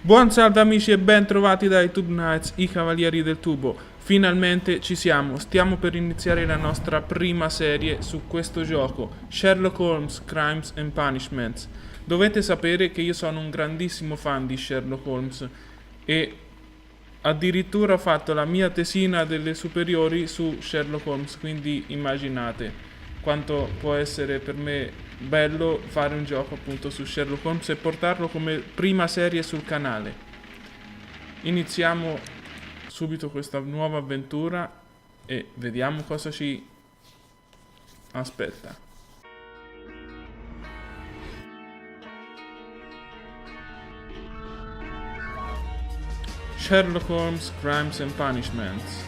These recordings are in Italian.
Buon salve amici e ben trovati dai tubeKnights, i cavalieri del tubo. Finalmente ci siamo, stiamo per iniziare la nostra prima serie su questo gioco, Sherlock Holmes, Crimes and Punishments. Dovete sapere che io sono un grandissimo fan di Sherlock Holmes e addirittura ho fatto la mia tesina delle superiori su Sherlock Holmes, quindi immaginate quanto può essere per me bello fare un gioco appunto su Sherlock Holmes e portarlo come prima serie sul canale. Iniziamo subito questa nuova avventura e vediamo cosa ci aspetta. Sherlock Holmes, Crimes and Punishments.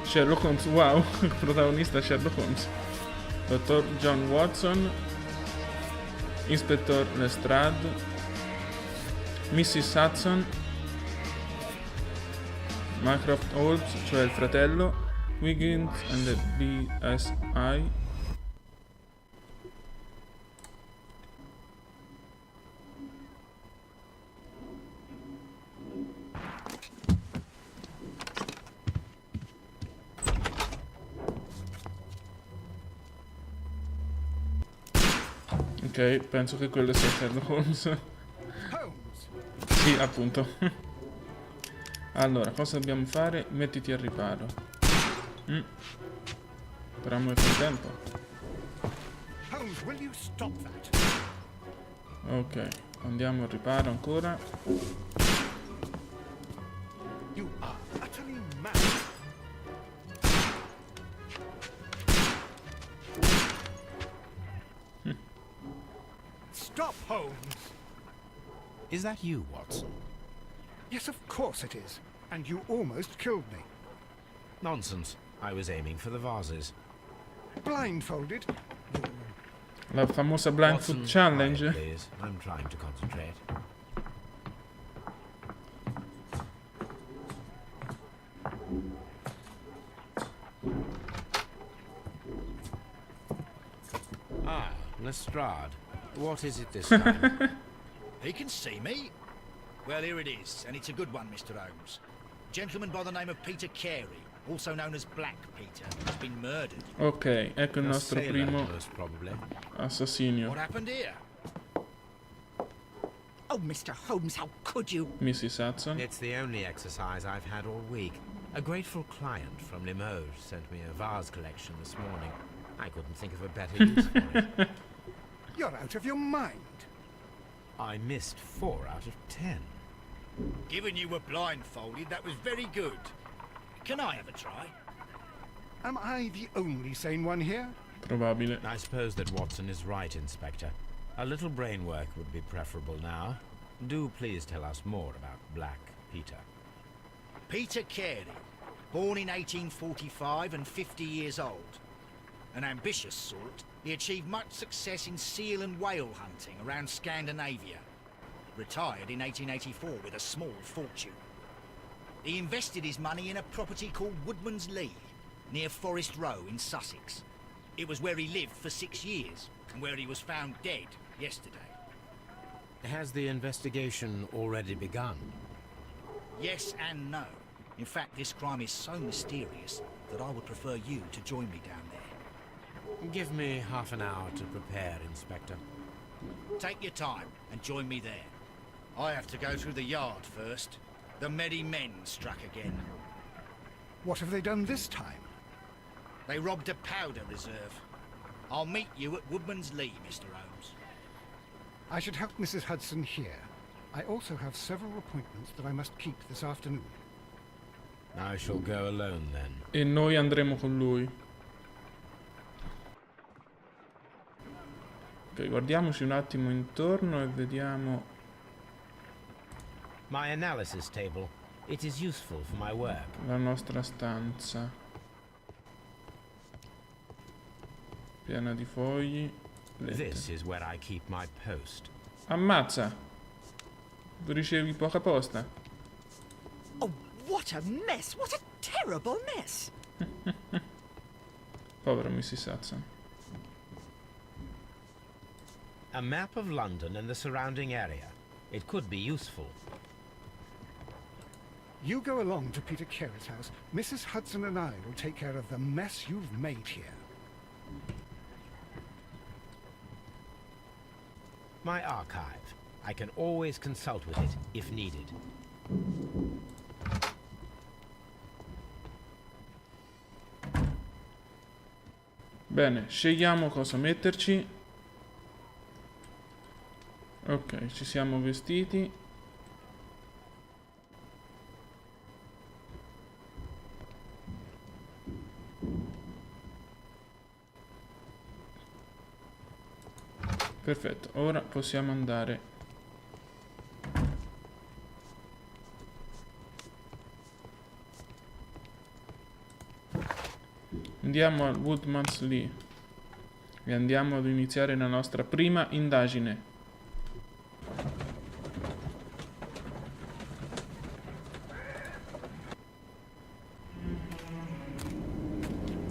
Sherlock Holmes, wow, protagonista Sherlock Holmes. Dottor John Watson, Inspettor Lestrade, Mrs. Hudson, Mycroft Holmes, cioè il fratello, Wiggins and the BSI. Ok, penso che quello sia Sherlock Holmes. Sì, appunto. Allora, cosa dobbiamo fare? Mettiti al riparo. Speriamo nel frattempo. Ok, andiamo al riparo ancora. Stop, Holmes! Is that you, Watson? Yes, of course it is. And you almost killed me. Nonsense. I was aiming for the vases. Blindfolded? La famosa Blindfold Challenge. Quiet, please. I'm trying to concentrate. Ah, Lestrade. What is it this time? He can see me. Well, here it is, and it's a good one, Mr. Holmes. A gentleman by the name of Peter Carey, also known as Black Peter, has been murdered. Ok, ecco il nostro primo assassinio. What happened here? Oh, Mr. Holmes, how could you? Mrs. Hudson. It's the only exercise I've had all week. A grateful client from Limoges sent me a vase collection this morning. I couldn't think of a better use for it. You're out of your mind. I missed 4 out of 10. Given you were blindfolded, that was very good. Can I have a try? Am I the only sane one here? Probabile. I suppose that Watson is right, Inspector. A little brain work would be preferable now. Do please tell us more about Black Peter. Peter Carey, born in 1845 and 50 years old. An ambitious sort, he achieved much success in seal and whale hunting around Scandinavia. Retired in 1884 with a small fortune. He invested his money in a property called Woodman's Lee, near Forest Row in Sussex. It was where he lived for 6 years, and where he was found dead yesterday. Has the investigation already begun? Yes and no. In fact, this crime is so mysterious that I would prefer you to join me down there. Give me half an hour to prepare, Inspector. Take your time and join me there. I have to go through the yard first. The merry men struck again. What have they done this time? They robbed a powder reserve. I'll meet you at Woodman's Lee, Mr. Holmes. I should help Mrs. Hudson here. I also have several appointments that I must keep this afternoon. I shall go alone then. E noi andremo con lui. Ok, guardiamoci un attimo intorno e vediamo. My analysis table. It is useful for my work. La nostra stanza. Piena di fogli. This is where I keep my post. Ammazza! Tu ricevi poca posta. Oh, what a mess! What a terrible mess! Povera Mrs. Hudson. A map of London and the surrounding area. It could be useful. You go along to Peter Carey's house. Mrs. Hudson and I will take care of the mess you've made here. My archive. I can always consult with it if needed. Bene, scegliamo cosa metterci. Ok, ci siamo vestiti. Perfetto, ora possiamo andare. Andiamo al Woodman's Lee e andiamo ad iniziare la nostra prima indagine.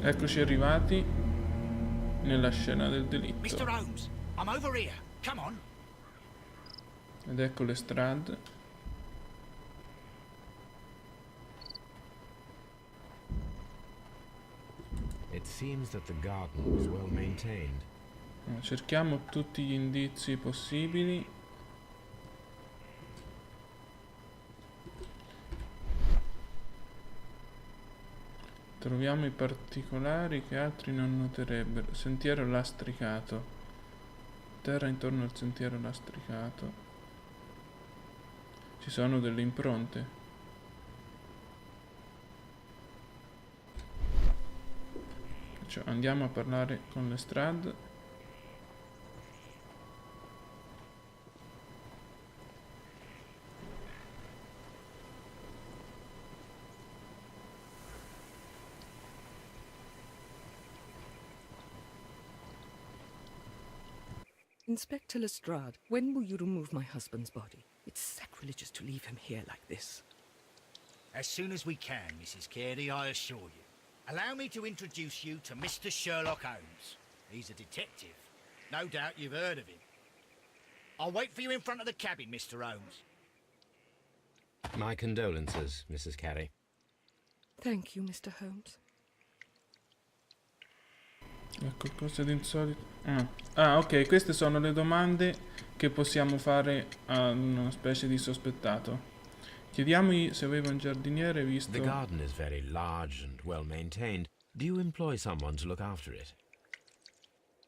Eccoci arrivati nella scena del Mr. delitto. Holmes, I'm over here. Come on. Ed ecco le strade. It seems that the garden was well maintained. Cerchiamo tutti gli indizi possibili. Troviamo i particolari che altri non noterebbero. Sentiero lastricato. Terra intorno al sentiero lastricato. Ci sono delle impronte. Cioè, andiamo a parlare con le strade. Inspector Lestrade, when will you remove my husband's body? It's sacrilegious to leave him here like this. As soon as we can, Mrs. Carey, I assure you. Allow me to introduce you to Mr. Sherlock Holmes. He's a detective. No doubt you've heard of him. I'll wait for you in front of the cabin, Mr. Holmes. My condolences, Mrs. Carey. Thank you, Mr. Holmes. Qualcosa di insolito. Ok, queste sono le domande che possiamo fare a una specie di sospettato. Chiediamogli se aveva un giardiniere visto. The garden is very large and well maintained. Do you employ someone to look after it?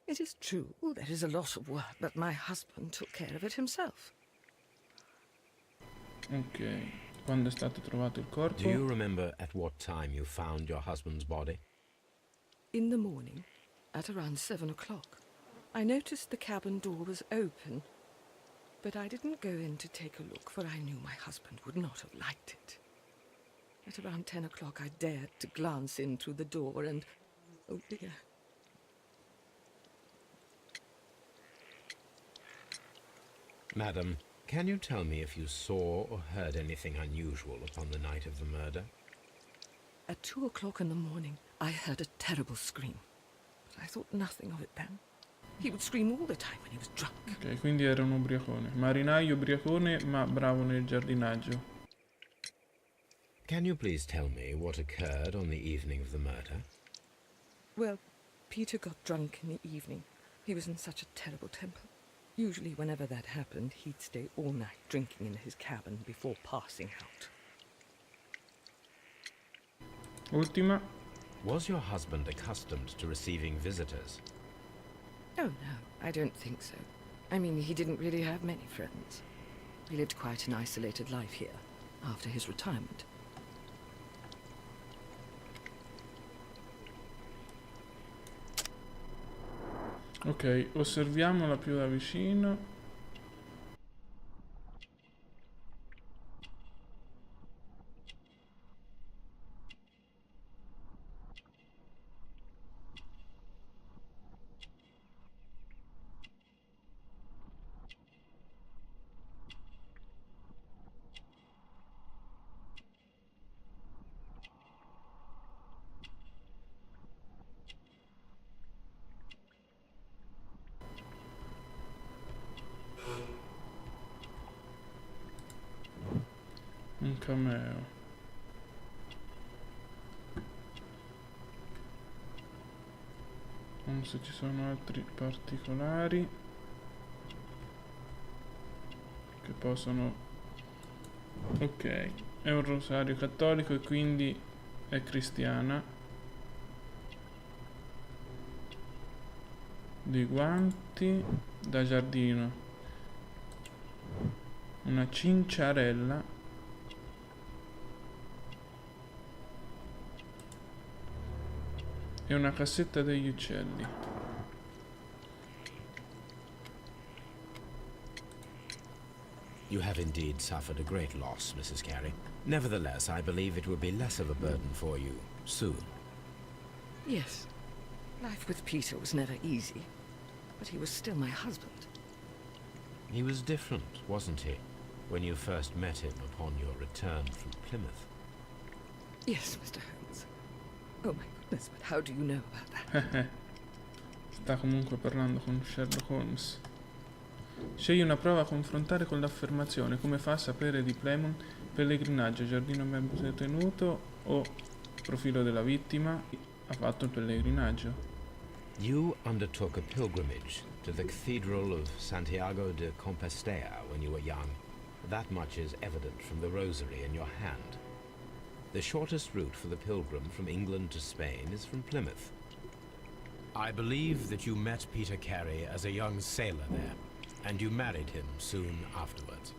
It is true, there is a lot of work, but my husband took care of it himself. Ok, quando è stato trovato il corpo? Do you remember at what time you found your husband's body? In the morning, at around 7 o'clock, I noticed the cabin door was open, but I didn't go in to take a look, for I knew my husband would not have liked it. At around 10 o'clock, I dared to glance in through the door and, oh dear. Madam, can you tell me if you saw or heard anything unusual upon the night of the murder? At 2 o'clock in the morning, I heard a terrible scream, but I thought nothing of it then. He would scream all the time when he was drunk. Ok, quindi era un ubriacone. Marinaio ubriacone, ma bravo nel giardinaggio. Can you please tell me what occurred on the evening of the murder? Well, Peter got drunk in the evening. He was in such a terrible temper. Usually whenever that happened, he'd stay all night drinking in his cabin before passing out. Ultima. Was your husband accustomed to receiving visitors? Oh, no, I don't think so. I mean, he didn't really have many friends. He lived quite an isolated life here, after his retirement. Ok, osserviamola più da vicino. cameo. Non so se ci sono altri particolari che possono... Ok, è un rosario cattolico e quindi è cristiana. Dei guanti da giardino, una cinciarella e una cassetta degli uccelli. You have indeed suffered a great loss, Mrs. Carey. Nevertheless, I believe it will be less of a burden for you soon. Yes, life with Peter was never easy, but he was still my husband. He was different, wasn't he, when you first met him upon your return from Plymouth? Yes, Mr. Holmes. Oh my goodness, but how do you know about that? Sta comunque parlando con Sherlock Holmes. Scegli una prova a confrontare con l'affermazione. Come fa a sapere di Plymouth? Pellegrinaggio, giardino ben tenuto o profilo della vittima? Ha fatto il pellegrinaggio. You undertook a pilgrimage to the Cathedral of Santiago de Compostela when you were young. That much is evident from the rosary in your hand. The shortest route for the pilgrim from England to Spain is from Plymouth. I believe that you met Peter Carey as a young sailor there, and you married him soon afterwards.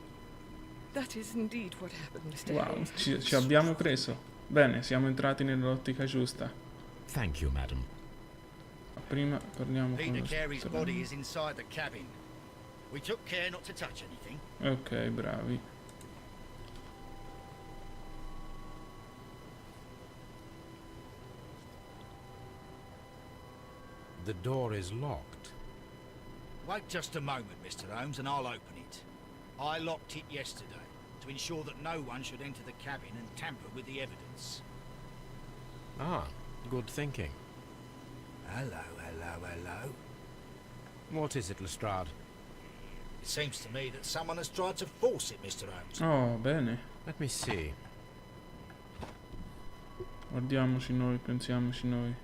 That is indeed what happened, Mr. Wow, Holmes. ci abbiamo preso. Bene, siamo entrati nell'ottica giusta. Thank you, madam. Prima parliamo con Peter lo Carey's strano. body is inside the cabin. We took care not to touch anything. Ok, bravi. The door is locked. Wait just a moment, Mr. Holmes, and I'll open it. I locked it yesterday to ensure that no one should enter the cabin and tamper with the evidence. Ah, good thinking. Hello, hello, hello. What is it, Lestrade? It seems to me that someone has tried to force it, Mr. Holmes. Oh, bene. Let me see. Guardiamoci noi, pensiamoci noi.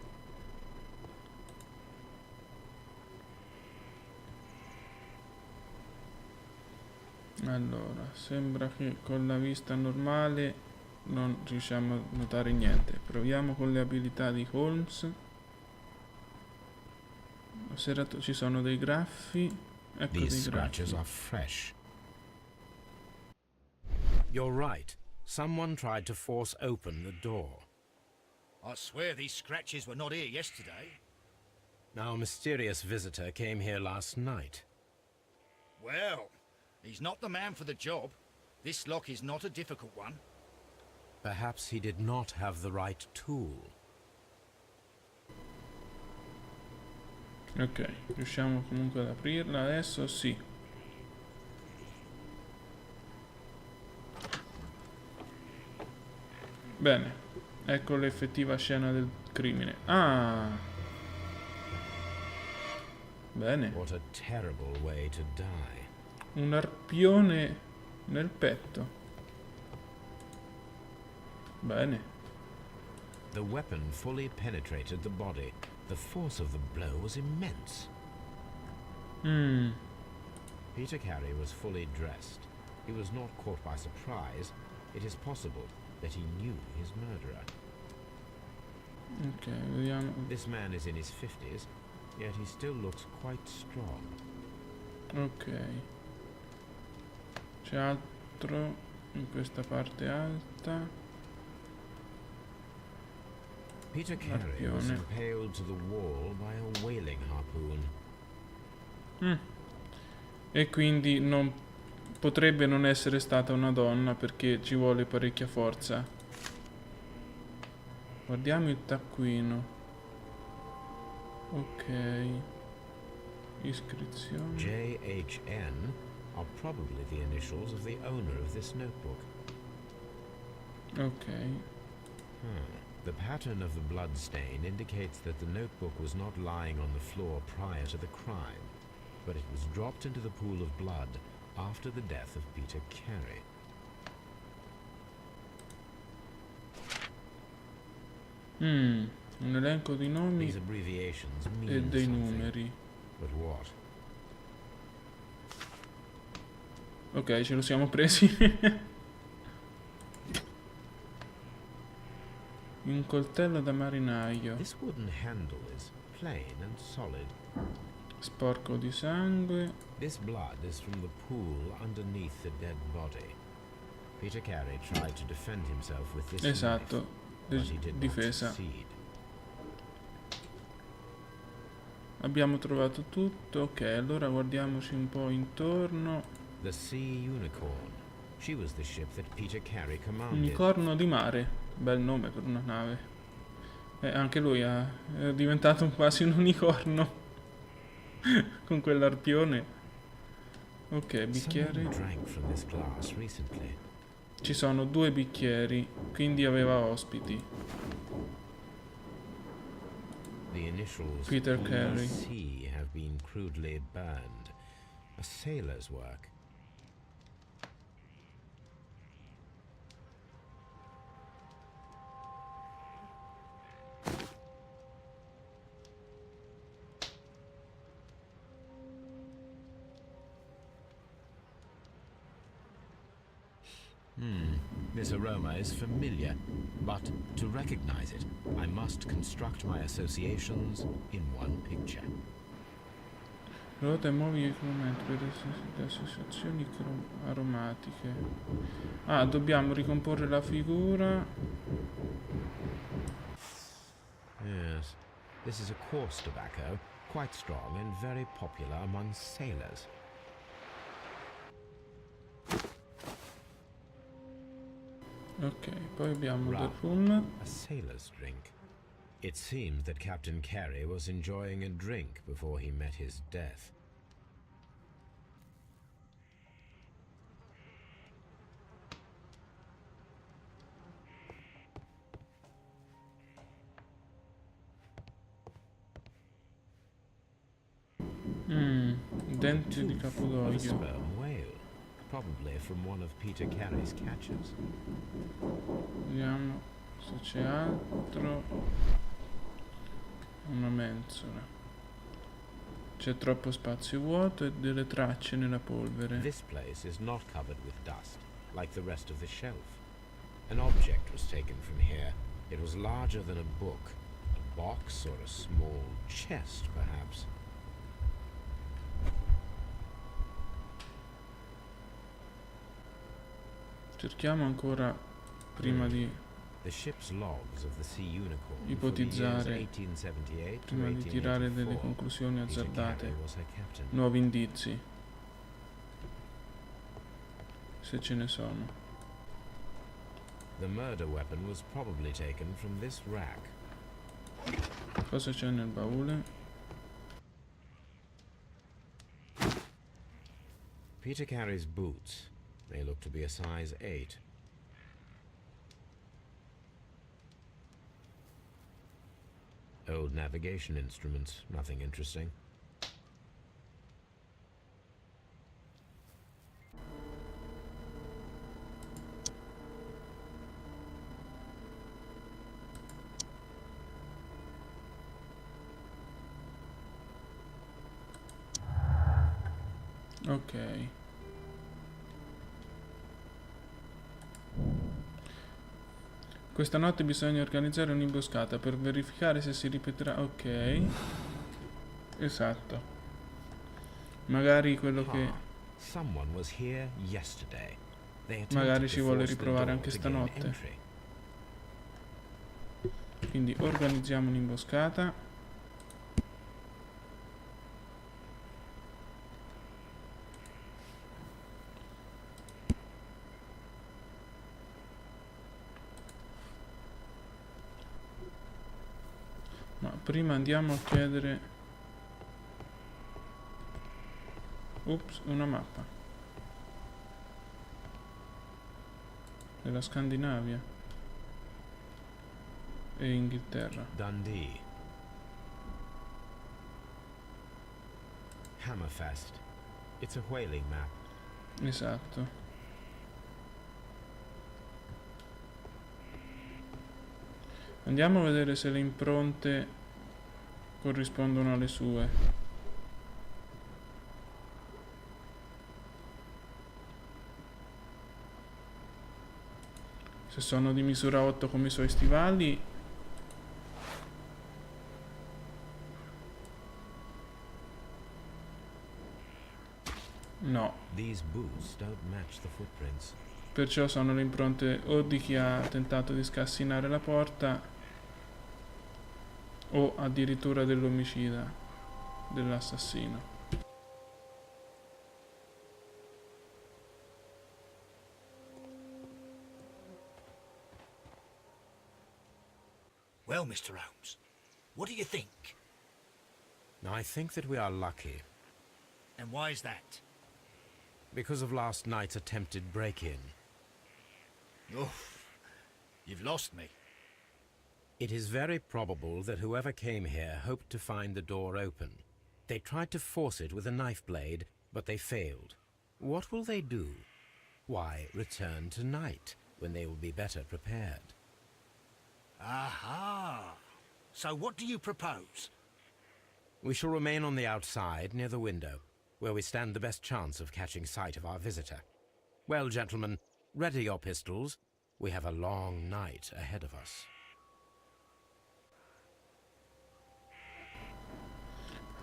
Allora, sembra che con la vista normale non riusciamo a notare niente. Proviamo con le abilità di Holmes. Ci sono dei graffi. Ecco These dei scratches graffi. are fresh. You're right. Someone tried to force open the door. I swear these scratches were not here yesterday. Our mysterious visitor came here last night. Well, he's not the man for the job. This lock is not a difficult one. Perhaps he did not have the right tool. Ok, riusciamo comunque ad aprirla adesso? Sì. Bene, ecco l'effettiva scena del crimine. Ah! Bene, What a terrible way to die. un arpione nel petto. Bene. The weapon fully penetrated the body. The force of the blow was immense. Peter Carey was fully dressed. He was not caught by surprise. It is possible that he knew his murderer. Ok, vediamo. This man is in his 50s, yet he still looks quite strong. Ok. C'è altro in questa parte alta. Peter Carey was Arpione. impaled to the wall by a whaling harpoon. E quindi non potrebbe non essere stata una donna perché ci vuole parecchia forza. Guardiamo il taccuino. Ok. Iscrizione. JHN are probably the initials of the owner of this notebook. Ok. The pattern of the blood stain indicates that the notebook was not lying on the floor prior to the crime, but it was dropped into the pool of blood after the death of Peter Carey. Un elenco di nomi These abbreviations e mean dei something. numeri. But what? Ok, ce lo siamo presi. Un coltello da marinaio. This wooden handle is plain and solid. Sporco di sangue. This blood is from the pool underneath the dead body. Peter Carey tried to defend himself with this Esatto, knife, but he did not difesa. succeed. Abbiamo trovato tutto. Ok, allora guardiamoci un po' intorno. The Sea Unicorn. She was the ship that Peter Carey commanded. Unicorno di mare. Bel nome per una nave. Anche lui è diventato quasi un unicorno. Con quell'arpione. Ok, bicchieri. Someone drank from this glass recently. Ci sono 2 bicchieri, quindi aveva ospiti. The initials Peter Carey. EC have been crudely burned. A sailor's work. This aroma is familiar, but to recognize it, I must construct my associations in one picture. Ruota e muovi i cromati per le associazioni aromatiche. Ah, dobbiamo ricomporre la figura. Yes, this is a coarse tobacco, quite strong and very popular among sailors. Ok, poi abbiamo del Rum, rum. a sailor's drink. It seems that Captain Carey was enjoying a drink before he met his death. Denti di Of a capodoglio. sperm whale, probably from one of Peter Carey's catches. Vediamo se c'è altro. Una mensola. C'è troppo spazio vuoto e delle tracce nella polvere. This place is not covered with dust, like the rest of the shelf. An object was taken from here. It was larger than a book, a box or a small chest, perhaps. Cerchiamo ancora prima di The ship's logs of the Sea Unicorn ipotizzare, for the years 1878 to prima di tirare delle 1884. conclusioni Peter azzardate. Carey was her captain. Nuovi indizi. Se ce ne sono. The murder weapon was probably taken from this rack. Cosa c'è nel baule? Peter Carey's boots. They look to be a size 8. Old navigation instruments, nothing interesting. Ok. Questa notte bisogna organizzare un'imboscata per verificare se si ripeterà. Ok. Esatto. Magari quello che... Someone was here yesterday. They Magari attempted ci to vuole force the riprovare door anche to gain stanotte. entry. Quindi organizziamo un'imboscata. Ma prima andiamo a chiedere... Ops, una mappa. Della Scandinavia. E Inghilterra. Dundee. Hammerfest. It's a whaling map. Esatto. Andiamo a vedere se le impronte corrispondono alle sue. Se sono di misura 8 come i suoi stivali. No. These boots don't match the footprints. Perciò sono le impronte o di chi ha tentato di scassinare la porta o addirittura dell'omicida, dell'assassino. Well, Mr. Holmes, what do you think? I think that we are lucky And why is that? because of last night's attempted break-in. Oof, you've lost me. It is very probable that whoever came here hoped to find the door open. They tried to force it with a knife blade, but they failed. What will they do? Why, return tonight, when they will be better prepared. Aha! So what do you propose? We shall remain on the outside, near the window, where we stand the best chance of catching sight of our visitor. Well, gentlemen, ready your pistols. We have a long night ahead of us.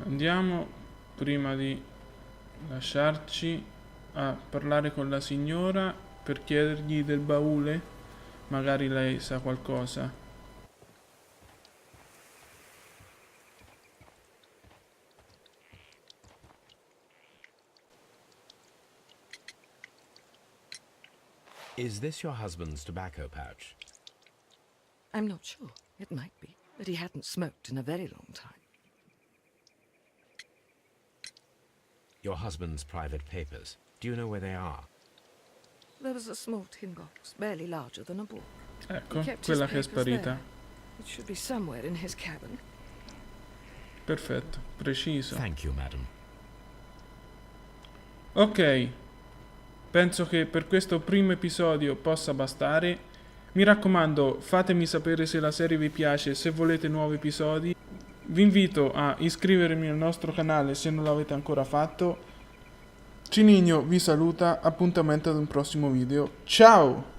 Andiamo, prima di lasciarci, a parlare con la signora per chiedergli del baule. Magari lei sa qualcosa. Is this your husband's tobacco pouch? I'm not sure. It might be, but he hadn't smoked in a very long time. Your husband's private papers. Do you know where they are? There was a small tin box, barely larger than a book. Ecco, He kept his quella che è papers sparita. there. It should be somewhere in his cabin. Perfetto, preciso. Thank you, madam. Ok, penso che per questo primo episodio possa bastare. Mi raccomando, fatemi sapere se la serie vi piace e se volete nuovi episodi. Vi invito a iscrivervi al nostro canale se non l'avete ancora fatto. Ciniño vi saluta, appuntamento ad un prossimo video. Ciao!